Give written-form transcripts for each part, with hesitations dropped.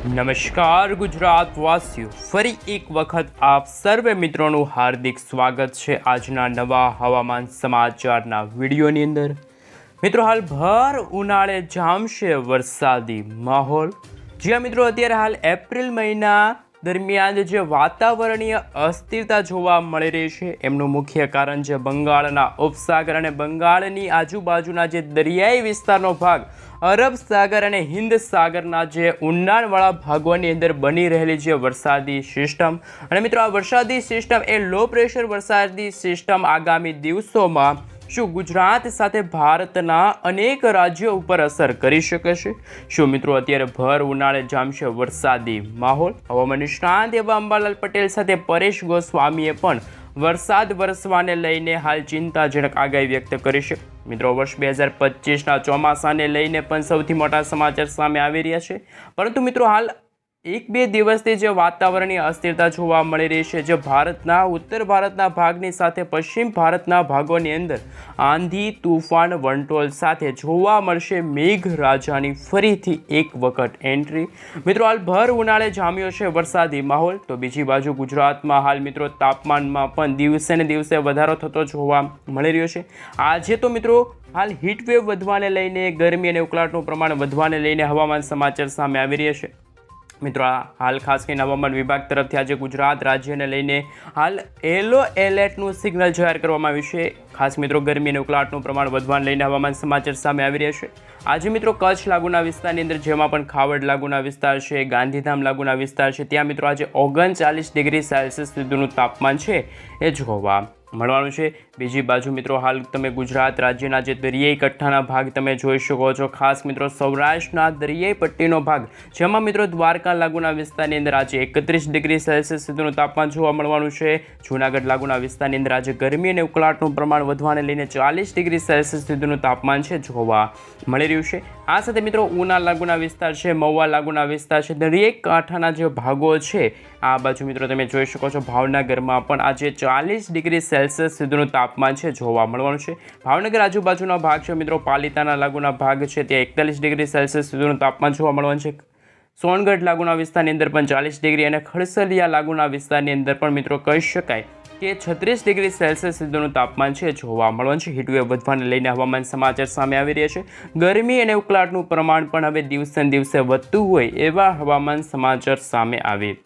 નમસ્કાર ગુજરાત વાસીઓ, ફરી એક વખત આપ સર્વે મિત્રોનું હાર્દિક સ્વાગત છે આજના નવા હવામાન સમાચારના વિડીયોની અંદર। મિત્રો, હાલ ભર ઉનાળે જામશે વરસાદી માહોલ। જ્યાં મિત્રો અત્યારે હાલ એપ્રિલ મહિના દરમિયાન જે વાતાવરણીય અસ્થિરતા જોવા મળી રહી છે એમનું મુખ્ય કારણ છે બંગાળના ઉપસાગર અને બંગાળની આજુબાજુના જે દરિયાઈ વિસ્તારનો ભાગ, અરબ સાગર અને હિન્દ સાગરના જે ઊંડાણવાળા ભાગોની અંદર બની રહેલી જે વરસાદી સિસ્ટમ। અને મિત્રો, આ વરસાદી સિસ્ટમ એ લો પ્રેશર વરસાદી સિસ્ટમ આગામી દિવસોમાં શું ગુજરાત સાથે ભારતના અનેક રાજ્યો ઉપર અસર કરી શકે છે? શું મિત્રો અત્યારે ભર ઉનાળે જામશે વરસાદી માહોલ? હવામાન નિષ્ણાંત એવા અંબાલાલ પટેલ સાથે પરેશ ગોસ્વામીએ પણ વરસાદ વરસવાને લઈને હાલ ચિંતાજનક આગાહી વ્યક્ત કરી છે। મિત્રો, વર્ષ 2025ના ચોમાસાને લઈને પણ સૌથી મોટા સમાચાર સામે આવી રહ્યા છે। પરંતુ મિત્રો, હાલ 1-2 દિવસથી જે વાતાવરણીય અસ્થિરતા જોવા મળી રહી છે, જે ભારતના ઉત્તર ભારતના ભાગની સાથે પશ્ચિમ ભારતના ભાગોની અંદર આંધી તૂફાન વંટોળ સાથે જોવા મળશે મેઘરાજાની ફરીથી એક વખત એન્ટ્રી। મિત્રો, હાલ ભર ઉનાળે જામ્યો છે વરસાદી માહોલ, તો બીજી બાજુ ગુજરાતમાં હાલ મિત્રો તાપમાનમાં પણ દિવસે ને દિવસે વધારો થતો જોવા મળી રહ્યો છે। આજે તો મિત્રો હાલ હીટવેવ વધવાને લઈને, ગરમી અને ઉકળાટનું પ્રમાણ વધવાને લઈને હવામાન સમાચાર સામે આવી રહ્યા છે। મિત્રો, હાલ ખાસ કરીને હવામાન વિભાગ તરફથી આજે ગુજરાત રાજ્યને લઈને હાલ યલો એલર્ટનું સિગ્નલ જાહેર કરવામાં આવ્યું છે। ખાસ મિત્રો, ગરમી અને ઉકળાટનું પ્રમાણ વધવાને લઈને હવામાન સમાચાર સામે આવી રહ્યા છે। આજે મિત્રો કચ્છ લાગુના વિસ્તારની અંદર, જેમાં પણ ખાવડ લાગુના વિસ્તાર છે, ગાંધીધામ લાગુના વિસ્તાર છે, ત્યાં મિત્રો આજે 39 ડિગ્રી સેલ્સિયસ સુધીનું તાપમાન છે એ જોવા મળવાનું છે। બીજી બાજુ મિત્રો, હાલ તમે ગુજરાત રાજ્યના જે દરિયાઈ કઠ્ઠાના ભાગ તમે જોઈ શકો છો। ખાસ મિત્રો સૌરાષ્ટ્રના દરિયાઈ પટ્ટીનો ભાગ, જેમાં મિત્રો દ્વારકા લાગુના વિસ્તારની અંદર આજે 31 ડિગ્રી સેલ્સિયસ સુધીનું તાપમાન જોવા મળવાનું છે। જૂનાગઢ લાગુના વિસ્તારની અંદર આજે ગરમી અને ઉકળાટનું પ્રમાણ વધવાને લઈને 40 ડિગ્રી સેલ્સિયસ સુધીનું તાપમાન છે જોવા મળી રહ્યું છે। આ સાથે મિત્રો ઉના લાગુના વિસ્તાર છે, મહુવા લાગુના વિસ્તાર છે, દરિયાઈ કાંઠાના જે ભાગો છે, આ બાજુ મિત્રો તમે જોઈ શકો છો ભાવનગરમાં પણ આજે 40 ડિગ્રી સેલ્સિયસ સુધીનું તાપમાન છે જોવા મળવાનું છે। ભાવનગર આજુબાજુના ભાગ છે મિત્રો, પાલિતાના લાગુના ભાગ છે, ત્યાં 41 ડિગ્રી સેલ્સિયસ સુધીનું તાપમાન જોવા મળવાનું છે। સોનગઢ લાગુના વિસ્તારની અંદર પણ 40 ડિગ્રી અને ખડસલિયા લાગુના વિસ્તારની અંદર પણ મિત્રો કહી શકાય કે 36 ડિગ્રી સેલ્સિયસ સુધીનું તાપમાન છે જોવા મળવાનું છે। હીટવેવ વધવાને લઈને હવામાન સમાચાર સામે આવી રહ્યા છે। ગરમી અને ઉકળાટનું પ્રમાણ પણ હવે દિવસે ને દિવસે વધતું હોય એવા હવામાન સમાચાર સામે આવી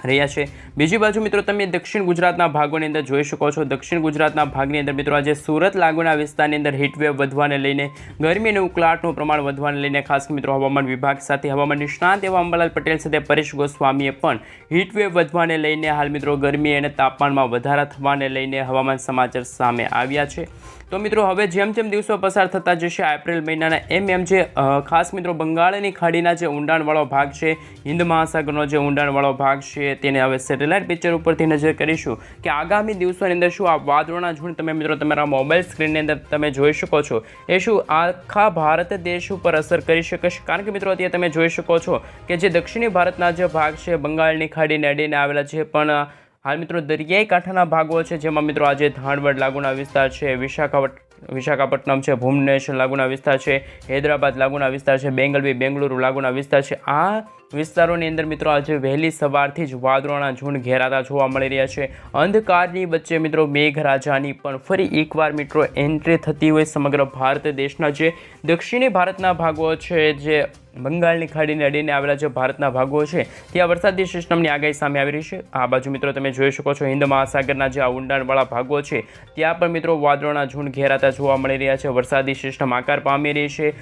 રહ્યા છે। બીજી બાજુ મિત્રો તમે દક્ષિણ ગુજરાતના ભાગોની અંદર જોઈ શકો છો। દક્ષિણ ગુજરાતના ભાગની અંદર મિત્રો આજે સુરત લાગુના વિસ્તારની અંદર હીટવેવ વધવાને લઈને, ગરમી અને ઉકળાટનું પ્રમાણ વધવાને લઈને ખાસ મિત્રો હવામાન વિભાગ સાથે હવામાન નિષ્ણાંત એવા અંબાલાલ પટેલ સાથે પરેશ ગોસ્વામીએ પણ હીટવેવ વધવાને લઈને હાલ મિત્રો ગરમી અને તાપમાનમાં વધારા થવાને લઈને હવામાન સમાચાર સામે આવ્યા છે। તો મિત્રો હવે જેમ જેમ દિવસો પસાર થતા જશે એપ્રિલ મહિનાના એમ જે ખાસ મિત્રો બંગાળની ખાડીના જે ઊંડાણવાળો ભાગ છે, હિન્દ મહાસાગરનો જે ઊંડાણવાળો ભાગ છે, તેને હવે સેટેલાઇટ પિક્ચર ઉપરથી નજર કરીશું કે આગામી દિવસોની અંદર શું આ વાદળોના ઝુંડ તમે મિત્રો તમારા મોબાઈલ સ્ક્રીનની અંદર તમે જોઈ શકો છો એ શું આખા ભારત દેશ ઉપર અસર કરી શકે છે? કારણ કે મિત્રો અત્યારે તમે જોઈ શકો છો કે જે દક્ષિણી ભારતના જે ભાગ છે, બંગાળની ખાડીને અડીને આવેલા જે પણ હાલ મિત્રો દરિયાઈ કાંઠાના ભાગો છે, જેમાં મિત્રો આજે ધાણવડ લાગુના વિસ્તાર છે, વિશાખાપટ્ટનમ છે, ભુવનેશ્વર લાગુના વિસ્તાર છે, હૈદરાબાદ લાગુના વિસ્તાર છે, બેંગલુરુ લાગુના વિસ્તાર છે, આ વિસ્તારોની અંદર મિત્રો આજે વહેલી સવારથી જ વાદળોના ઝુંડ ઘેરાતા જોવા મળી રહ્યા છે। અંધકારની વચ્ચે મિત્રો મેઘરાજાની પણ ફરી એકવાર મિત્રો એન્ટ્રી થતી હોય સમગ્ર ભારત દેશના જે દક્ષિણી ભારતના ભાગો છે, જે બંગાળની ખાડીને અડીને આવેલા જે ભારતના ભાગો છે, ત્યાં વરસાદી સિસ્ટમની આગાહી સામે આવી રહી છે। આ બાજુ મિત્રો તમે જોઈ શકો છો હિન્દ મહાસાગરના જે આ ઊંડાણવાળા ભાગો છે, ત્યાં પણ મિત્રો વાદળોના ઝુંડ ઘેરાતા જોવા મળી રહ્યા છે। વરસાદી સિસ્ટમ આકાર પામી રહી છે।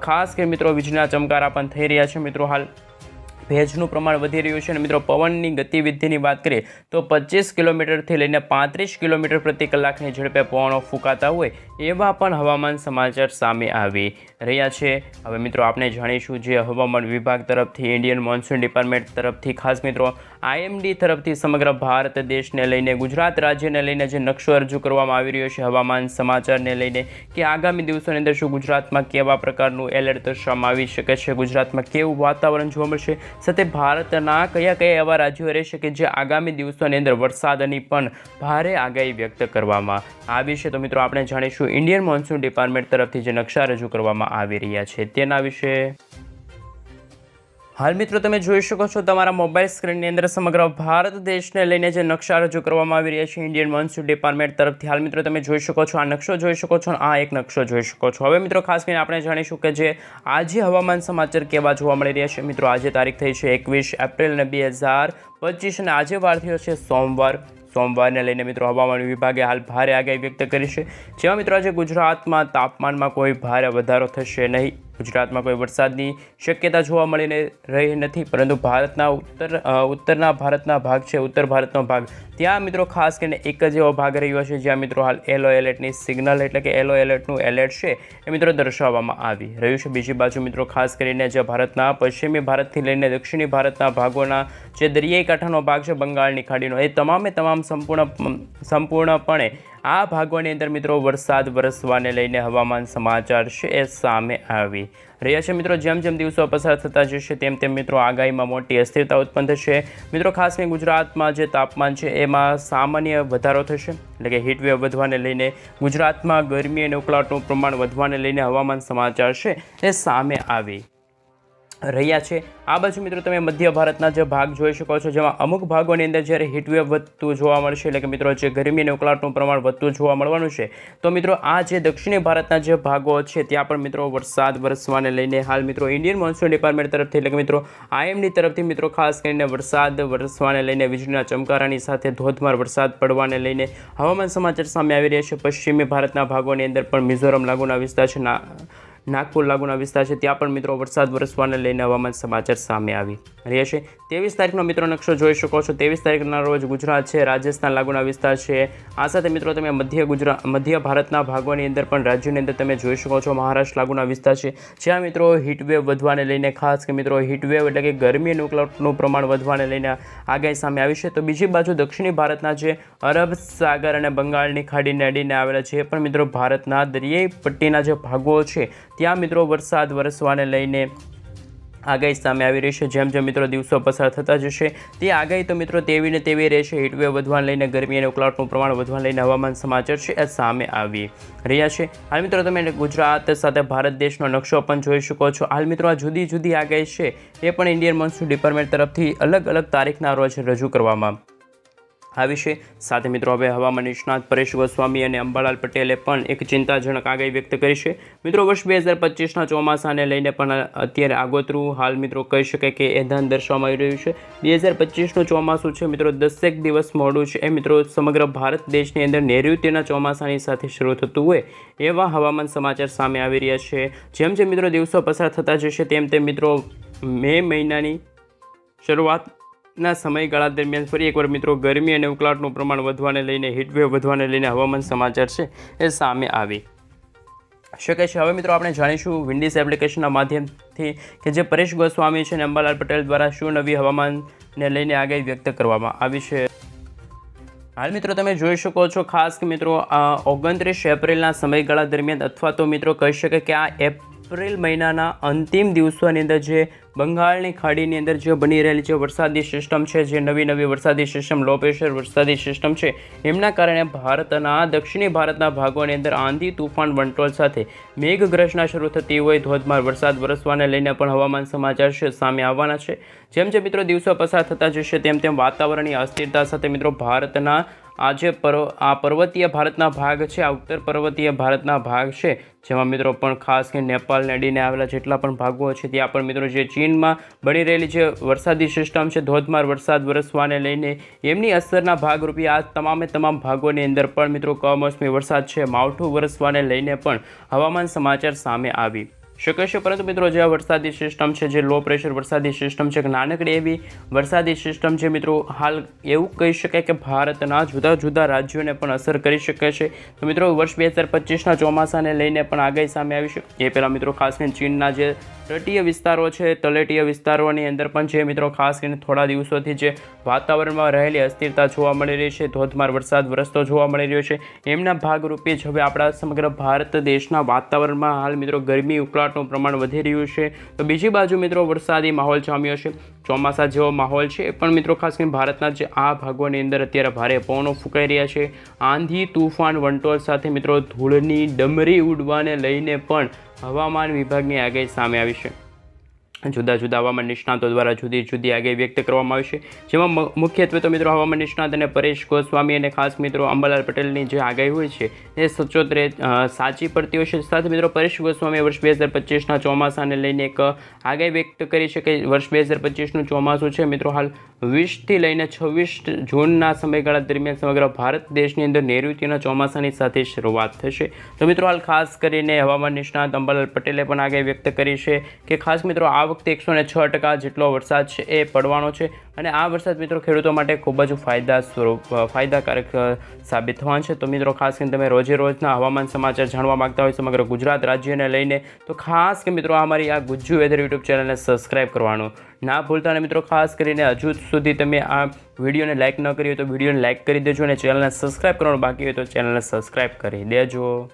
ખાસ કરીને મિત્રો વીજળીના ચમકારા પણ થઈ રહ્યા છે। મિત્રો હાલ ભેજનું પ્રમાણ વધી રહ્યું છે અને મિત્રો પવનની ગતિવિધિની વાત કરીએ તો 25 કિલોમીટરથી લઈને 35 કિલોમીટર પ્રતિ કલાકની ઝડપે પવનો ફૂંકાતા હોય એવા પણ હવામાન સમાચાર સામે આવી રહ્યા છે। હવે મિત્રો આપણે જાણીશું જે હવામાન વિભાગ તરફથી, ઇન્ડિયન મોન્સૂન ડિપાર્ટમેન્ટ તરફથી, ખાસ મિત્રો IMD તરફથી સમગ્ર ભારત દેશને લઈને, ગુજરાત રાજ્યને લઈને જે નકશો રજૂ કરવામાં આવી રહ્યો છે હવામાન સમાચારને લઈને કે આગામી દિવસોની અંદર શું ગુજરાતમાં કેવા પ્રકારનું એલર્ટ દર્શાવવામાં આવી શકે છે, ગુજરાતમાં કેવું વાતાવરણ જોવા મળશે, સાથે ભારતના કયા કયા એવા રાજ્યો રહેશે કે જે આગામી દિવસોની અંદર વરસાદની પણ ભારે આગાહી વ્યક્ત કરવામાં આવી છે। તો મિત્રો આપણે જાણીશું ઇન્ડિયન મોન્સૂન ડિપાર્ટમેન્ટ તરફથી જે નકશા રજૂ કરવામાં આવી રહ્યા છે તેના વિશે। હાલ મિત્રો તમે જોઈ શકો છો તમારા મોબાઈલ સ્ક્રીનની અંદર સમગ્ર ભારત દેશને લઈને જે નકશા રજૂ કરવામાં આવી રહ્યા છે ઇન્ડિયન મોન્સૂન ડિપાર્ટમેન્ટ તરફથી. હાલ મિત્રો તમે જોઈ શકો છો, આ નકશો જોઈ શકો છો, આ એક નકશો જોઈ શકો છો. હવે મિત્રો ખાસ કરીને આપણે જાણીશું કે જે આજે હવામાન સમાચાર કેવા જોવા મળી રહ્યા છે. મિત્રો આજે તારીખ થઈ છે 21 એપ્રિલ 2025 અને આજે વાર થયો છે સોમવારને લઈને મિત્રો હવામાન વિભાગે હાલ ભારે આગાહી વ્યક્ત કરી છે. જેમાં મિત્રો આજે ગુજરાતમાં તાપમાનમાં કોઈ ભારે વધારો થશે નહીં. ગુજરાતમાં કોઈ વરસાદની શક્યતા જોવા મળી રહી નથી, પરંતુ ભારતના ઉત્તરના ભારતના ભાગ છે, ઉત્તર ભારતનો ભાગ, ત્યાં મિત્રો ખાસ કરીને એક જ એવો ભાગ રહ્યો છે જ્યાં મિત્રો હાલ યલો એલર્ટની સિગ્નલ એટલે કે યલો એલર્ટનું એલર્ટ છે એ મિત્રો દર્શાવવામાં આવી રહ્યું છે. બીજી બાજુ મિત્રો ખાસ કરીને જે ભારતના પશ્ચિમી ભારતથી લઈને દક્ષિણી ભારતના ભાગોના જે દરિયાઈ કાંઠાનો ભાગ છે બંગાળની ખાડીનો, એ તમામે તમામ સંપૂર્ણપણે આ ભાગોની અંદર મિત્રો વરસાદ વરસવાને લઈને હવામાન સમાચાર છે એ સામે આવી રહ્યા છે. મિત્રો જેમ જેમ દિવસો પસાર થતા જશે તેમ તેમ મિત્રો આગાહીમાં મોટી અસ્થિરતા ઉત્પન્ન થશે. મિત્રો ખાસ કરીને ગુજરાતમાં જે તાપમાન છે એમાં સામાન્ય વધારો થશે, એટલે કે હીટવેવ વધવાને લઈને ગુજરાતમાં ગરમી અને ઉકળાટનું પ્રમાણ વધવાને લઈને હવામાન સમાચાર છે એ સામે આવી રહ્યા છે. આ બાજુ મિત્રો તમે મધ્ય ભારતના જે ભાગ જોઈ શકો છો, જેમાં અમુક ભાગોની અંદર જ્યારે હીટવેવ વધતું જોવા મળશે, એટલે કે મિત્રો જે ગરમી અને ઉકળાટનું પ્રમાણ વધતું જોવા મળવાનું છે, તો મિત્રો આ જે દક્ષિણી ભારતના જે ભાગો છે ત્યાં પણ મિત્રો વરસાદ વરસવાને લઈને હાલ મિત્રો ઇન્ડિયન મોન્સૂન ડિપાર્ટમેન્ટ તરફથી એટલે કે મિત્રો IMD તરફથી મિત્રો ખાસ કરીને વરસાદ વરસવાને લઈને વીજળીના ચમકારાની સાથે ધોધમાર વરસાદ પડવાને લઈને હવામાન સમાચાર સામે આવી રહ્યા છે. પશ્ચિમી ભારતના ભાગોની અંદર પણ મિઝોરમ લાગુના વિસ્તાર છે, નાગપુર લાગુના વિસ્તાર છે, ત્યાં પણ મિત્રો વરસાદ વરસવાને લઈને હવામાન સમાચાર સામે આવી રહ્યા છે. 23 તારીખનો મિત્રો નકશો જોઈ શકો છો. 23 તારીખના રોજ ગુજરાત છે, રાજસ્થાન લાગુના વિસ્તાર છે. આ સાથે મિત્રો તમે મધ્ય ભારતના ભાગોની અંદર પણ રાજ્યોની અંદર તમે જોઈ શકો છો મહારાષ્ટ્ર લાગુના વિસ્તાર છે, જ્યાં મિત્રો હીટવેવ વધવાને લઈને ખાસ કે મિત્રો હીટવેવ એટલે કે ગરમી અને ઉકળાટનું પ્રમાણ વધવાને લઈને આગાહી સામે આવી છે. તો બીજી બાજુ દક્ષિણી ભારતના જે અરબ સાગર અને બંગાળની ખાડીને અડીને આવેલા છે પણ મિત્રો ભારતના દરિયાઈ પટ્ટીના જે ભાગો છે ત્યાં મિત્રો વરસાદ વરસવાને લઈને આગાહી સામે આવી રહી છે. જેમ જેમ મિત્રો દિવસો પસાર થતા જશે તે આગાહી તો મિત્રો તેવી ને તેવી રહેશે. હીટવેવ વધવાને લઈને ગરમી અને ઉકળાટનું પ્રમાણ વધવાને લઈને હવામાન સમાચાર છે એ સામે આવી રહ્યા છે. હાલ મિત્રો તમે ગુજરાત સાથે ભારત દેશનો નકશો પણ જોઈ શકો છો. હાલ મિત્રો આ જુદી જુદી આગાહી છે એ પણ ઇન્ડિયન મોન્સૂન ડિપાર્ટમેન્ટ તરફથી અલગ અલગ તારીખના રોજ રજૂ કરવામાં આવી છે. સાથે મિત્રો હવે હવામાન નિષ્ણાત પરેશ ગોસ્વામી અને અંબાલાલ પટેલે પણ એક ચિંતાજનક આગાહી વ્યક્ત કરી છે. મિત્રો વર્ષ 2025ના ચોમાસાને લઈને પણ અત્યારે આગોતરું હાલ મિત્રો કહી શકાય કે એધાન દર્શાવવામાં આવી રહ્યું છે. 2025નું ચોમાસું છે મિત્રો 10 દિવસ મોડું છે એ મિત્રો સમગ્ર ભારત દેશની અંદર નૈઋત્યના ચોમાસાની સાથે શરૂ થતું હોય એવા હવામાન સમાચાર સામે આવી રહ્યા છે. જેમ જેમ મિત્રો દિવસો પસાર થતા જશે તેમ તેમ મિત્રો મે મહિનાની શરૂઆત ના સમયગાળા દરમિયાન ફરી એકવાર મિત્રો ગરમી અને ઉકળાટનું પ્રમાણ વધવાને લઈને હીટવેવ વધવાને લઈને હવામાન સમાચાર છે એ સામે આવી શકે છે. હવે મિત્રો આપણે જાણીશું વિન્ડીઝ એપ્લિકેશનના માધ્યમથી કે જે પરેશ ગોસ્વામી છે અને અંબાલાલ પટેલ દ્વારા શું નવી હવામાનને લઈને આગાહી વ્યક્ત કરવામાં આવી છે. હાલ મિત્રો તમે જોઈ શકો છો ખાસ કે મિત્રો 29 એપ્રિલના સમયગાળા દરમિયાન અથવા તો મિત્રો કહી શકાય કે આ એપ્રિલ મહિનાના અંતિમ દિવસોની અંદર જે બંગાળની ખાડીની અંદર જે બની રહેલી જે વરસાદી સિસ્ટમ છે, જે નવી વરસાદી સિસ્ટમ લો પ્રેશર વરસાદી સિસ્ટમ છે, એમના કારણે ભારતના દક્ષિણી ભારતના ભાગોની અંદર આંધી તુફાન વંટોળ સાથે મેઘગર્જના શરૂ થતી હોય ધોધમાર વરસાદ વરસવાને લઈને પણ હવામાન સમાચાર છે સામે આવવાના છે. જેમ જે મિત્રો દિવસો પસાર થતા જશે તેમ તેમ વાતાવરણની અસ્થિરતા સાથે મિત્રો ભારતના આ જે પર્વતીય ભારતના ભાગ છે, આ ઉત્તર પર્વતીય ભારતના ભાગ છે, જેમાં મિત્રો પણ ખાસ કરીને નેપાળને અડીને આવેલા જેટલા પણ ભાગો છે ત્યાં પણ મિત્રો જે ચીનમાં બની રહેલી જે વરસાદી સિસ્ટમ છે ધોધમાર વરસાદ વરસવાને લઈને એમની અસરના ભાગરૂપે આ તમામ ભાગોની અંદર પણ મિત્રો કમોસમી વરસાદ છે માવઠું વરસવાને લઈને પણ હવામાન સમાચાર સામે આવી શકે છે. પરંતુ મિત્રો જે આ વરસાદી સિસ્ટમ છે, જે લો પ્રેશર વરસાદી સિસ્ટમ છે, નાનકડી એવી વરસાદી સિસ્ટમ છે મિત્રો હાલ એવું કહી શકાય કે ભારતના જુદા જુદા રાજ્યોને પણ અસર કરી શકે છે. તો મિત્રો વર્ષ 2025ના ચોમાસાને લઈને પણ આગાહી સામે આવી છે. એ પહેલાં મિત્રો ખાસ કરીને ચીનના જે તટીય વિસ્તારો છે, તળેટીય વિસ્તારોની અંદર પણ જે મિત્રો ખાસ કરીને થોડા દિવસોથી જે વાતાવરણમાં રહેલી અસ્થિરતા જોવા મળી રહી છે, ધોધમાર વરસાદ વરસતો જોવા મળી રહ્યો છે, એમના ભાગરૂપે જ હવે આપણા સમગ્ર ભારત દેશના વાતાવરણમાં હાલ મિત્રો ગરમી ઉકળાટનું પ્રમાણ વધી રહ્યું છે. તો બીજી બાજુ મિત્રો વરસાદી માહોલ જામ્યો છે, ચોમાસા જેવો માહોલ છે એ પણ મિત્રો ખાસ કરીને ભારતના જે આ ભાગોની અંદર અત્યારે ભારે પવનો ફૂંકાઈ રહ્યા છે, આંધી તુફાન વંટોળ સાથે મિત્રો ધૂળની ડમરી ઉડવાને લઈને પણ હવામાન વિભાગની આગાહી સામે આવી છે. જુદા જુદા હવામાન નિષ્ણાતો દ્વારા જુદી જુદી આગાહી વ્યક્ત કરવામાં આવી છે, જેમાં મુખ્યત્વે તો મિત્રો હવામાન નિષ્ણાત અને પરેશ ગોસ્વામી અને ખાસ મિત્રો અંબાલાલ પટેલની જે આગાહી હોય છે એ સચોટ સાચી પડતી હોય છે. સાથે મિત્રો પરેશ ગોસ્વામીએ વર્ષ 2025ના ચોમાસાને લઈને એક આગાહી વ્યક્ત કરી છે કે વર્ષ 2025નું ચોમાસું છે મિત્રો હાલ 20થી લઈને 26 જૂનના સમયગાળા દરમિયાન સમગ્ર ભારત દેશની અંદર નૈઋત્યના ચોમાસાની સાથે શરૂઆત થશે. તો મિત્રો હાલ ખાસ કરીને હવામાન નિષ્ણાત અંબાલાલ પટેલે પણ આગાહી વ્યક્ત કરી છે કે ખાસ મિત્રો આ વખતે 106% જેટલો વરસાદ છે એ પડવાનો છે અને આ વરસાદ મિત્રો ખેડૂતો માટે ખૂબ જ ફાયદાકારક સાબિત થવાનો છે. તો મિત્રો ખાસ કરીને તમે રોજે રોજના હવામાન સમાચાર જાણવા માગતા હોય સમગ્ર ગુજરાત રાજ્યને લઈને તો ખાસ કે મિત્રો અમારી આ ગુજ્જુ વેધર યુટ્યુબ ચેનલને સબસ્ક્રાઈબ કરવાનું ના ભૂલતા. અને મિત્રો ખાસ કરીને હજુ સુધી તમે આ વિડીયોને લાઇક ન કરી હોય તો વિડીયોને લાઇક કરી દેજો અને ચેનલને સબસ્ક્રાઈબ કરવાનું બાકી હોય તો ચેનલને સબસ્ક્રાઈબ કરી દેજો.